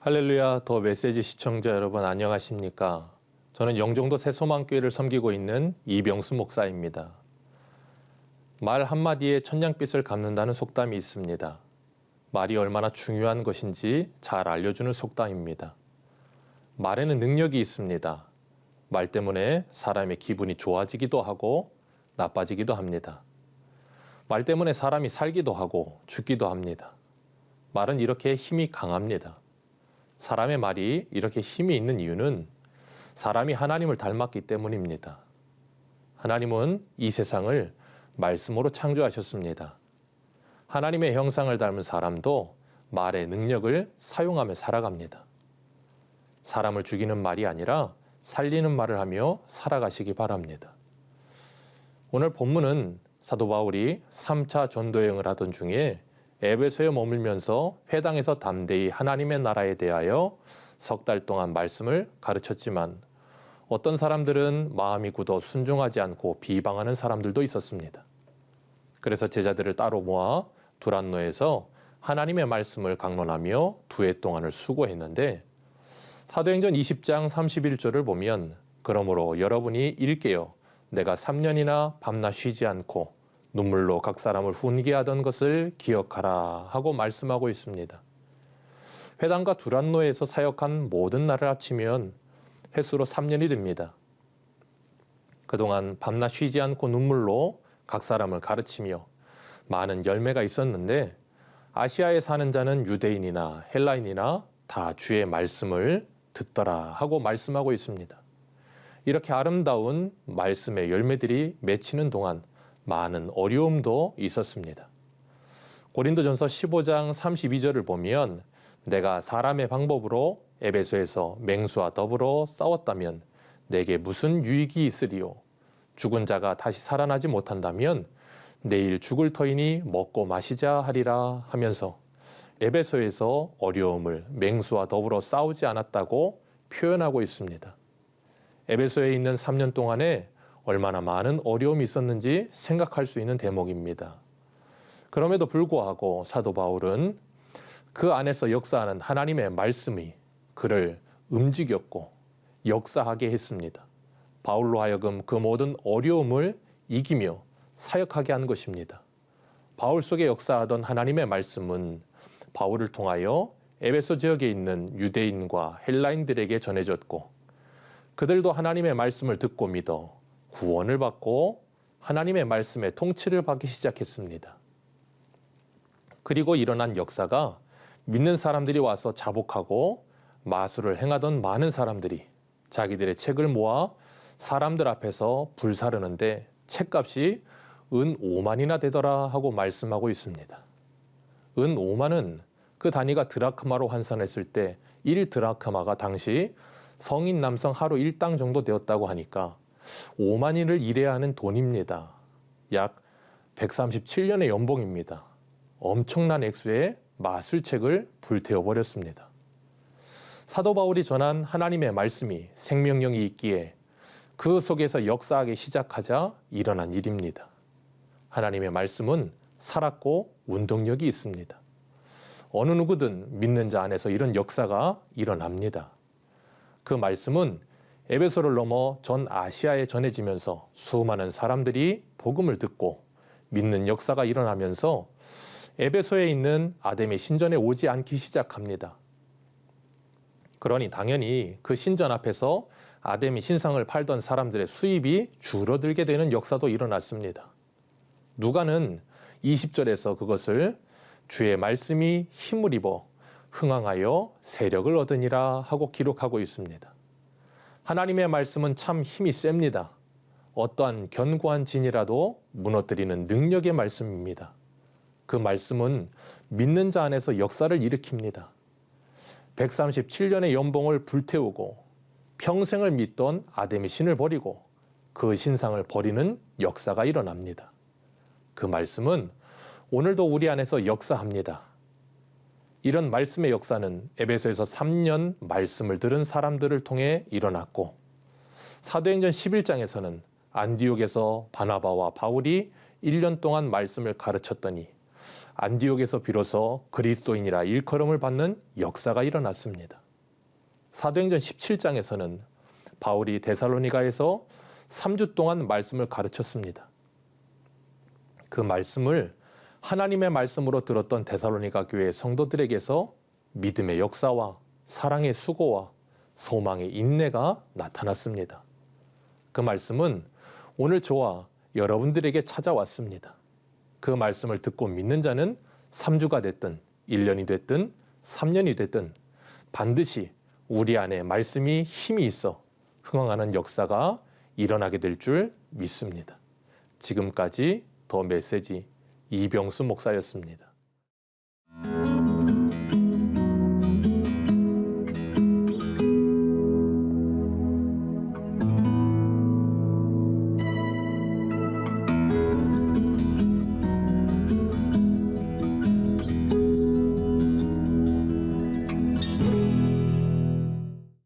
할렐루야, 더 메시지 시청자 여러분 안녕하십니까? 저는 영종도 새소망교회를 섬기고 있는 이병수 목사입니다. 말 한마디에 천냥빚을 갚는다는 속담이 있습니다. 말이 얼마나 중요한 것인지 잘 알려주는 속담입니다. 말에는 능력이 있습니다. 말 때문에 사람의 기분이 좋아지기도 하고 나빠지기도 합니다. 말 때문에 사람이 살기도 하고 죽기도 합니다. 말은 이렇게 힘이 강합니다. 사람의 말이 이렇게 힘이 있는 이유는 사람이 하나님을 닮았기 때문입니다. 하나님은 이 세상을 말씀으로 창조하셨습니다. 하나님의 형상을 닮은 사람도 말의 능력을 사용하며 살아갑니다. 사람을 죽이는 말이 아니라 살리는 말을 하며 살아가시기 바랍니다. 오늘 본문은 사도 바울이 3차 전도여행을 하던 중에 에베소에 머물면서 회당에서 담대히 하나님의 나라에 대하여 석 달 동안 말씀을 가르쳤지만 어떤 사람들은 마음이 굳어 순종하지 않고 비방하는 사람들도 있었습니다. 그래서 제자들을 따로 모아 두란노에서 하나님의 말씀을 강론하며 2해 동안을 수고했는데 사도행전 20장 31절을 보면 그러므로 여러분이 일깨어 내가 3년이나 밤낮 쉬지 않고 눈물로 각 사람을 훈계하던 것을 기억하라 하고 말씀하고 있습니다. 회당과 두란노에서 사역한 모든 날을 합치면 횟수로 3년이 됩니다. 그동안 밤낮 쉬지 않고 눈물로 각 사람을 가르치며 많은 열매가 있었는데 아시아에 사는 자는 유대인이나 헬라인이나 다 주의 말씀을 듣더라 하고 말씀하고 있습니다. 이렇게 아름다운 말씀의 열매들이 맺히는 동안 많은 어려움도 있었습니다. 고린도전서 15장 32절을 보면 내가 사람의 방법으로 에베소에서 맹수와 더불어 싸웠다면 내게 무슨 유익이 있으리요? 죽은 자가 다시 살아나지 못한다면 내일 죽을 터이니 먹고 마시자 하리라 하면서 에베소에서 어려움을 맹수와 더불어 싸우지 않았다고 표현하고 있습니다. 에베소에 있는 3년 동안에 얼마나 많은 어려움이 있었는지 생각할 수 있는 대목입니다. 그럼에도 불구하고 사도 바울은 그 안에서 역사하는 하나님의 말씀이 그를 움직였고 역사하게 했습니다. 바울로 하여금 그 모든 어려움을 이기며 사역하게 한 것입니다. 바울 속에 역사하던 하나님의 말씀은 바울을 통하여 에베소 지역에 있는 유대인과 헬라인들에게 전해졌고 그들도 하나님의 말씀을 듣고 믿어 구원을 받고 하나님의 말씀의 통치를 받기 시작했습니다. 그리고 일어난 역사가 믿는 사람들이 와서 자복하고 마술을 행하던 많은 사람들이 자기들의 책을 모아 사람들 앞에서 불사르는데 책값이 은 5만이나 되더라 하고 말씀하고 있습니다. 은 5만은 그 단위가 드라크마로 환산했을 때 1드라크마가 당시 성인 남성 하루 일당 정도 되었다고 하니까 5만인을 일해야 하는 돈입니다. 약 137년의 연봉입니다. 엄청난 액수의 마술책을 불태워버렸습니다. 사도 바울이 전한 하나님의 말씀이 생명력이 있기에 그 속에서 역사하기 시작하자 일어난 일입니다. 하나님의 말씀은 살았고 운동력이 있습니다. 어느 누구든 믿는 자 안에서 이런 역사가 일어납니다. 그 말씀은 에베소를 넘어 전 아시아에 전해지면서 수많은 사람들이 복음을 듣고 믿는 역사가 일어나면서 에베소에 있는 아데미 신전에 오지 않기 시작합니다. 그러니 당연히 그 신전 앞에서 아데미 신상을 팔던 사람들의 수입이 줄어들게 되는 역사도 일어났습니다. 누가는 20절에서 그것을 주의 말씀이 힘을 입어 흥황하여 세력을 얻으니라 하고 기록하고 있습니다. 하나님의 말씀은 참 힘이 셉니다. 어떠한 견고한 진이라도 무너뜨리는 능력의 말씀입니다. 그 말씀은 믿는 자 안에서 역사를 일으킵니다. 137년의 연봉을 불태우고 평생을 믿던 아데미 신을 버리고 그 신상을 버리는 역사가 일어납니다. 그 말씀은 오늘도 우리 안에서 역사합니다. 이런 말씀의 역사는 에베소에서 3년 말씀을 들은 사람들을 통해 일어났고 사도행전 11장에서는 안디옥에서 바나바와 바울이 1년 동안 말씀을 가르쳤더니 안디옥에서 비로소 그리스도인이라 일컬음을 받는 역사가 일어났습니다. 사도행전 17장에서는 바울이 데살로니가에서 3주 동안 말씀을 가르쳤습니다. 그 말씀을 하나님의 말씀으로 들었던 데살로니가 교회 성도들에게서 믿음의 역사와 사랑의 수고와 소망의 인내가 나타났습니다. 그 말씀은 오늘 저와 여러분들에게 찾아왔습니다. 그 말씀을 듣고 믿는 자는 3주가 됐든 1년이 됐든 3년이 됐든 반드시 우리 안에 말씀이 힘이 있어 흥황하는 역사가 일어나게 될 줄 믿습니다. 지금까지 더 메시지 이병수 목사였습니다.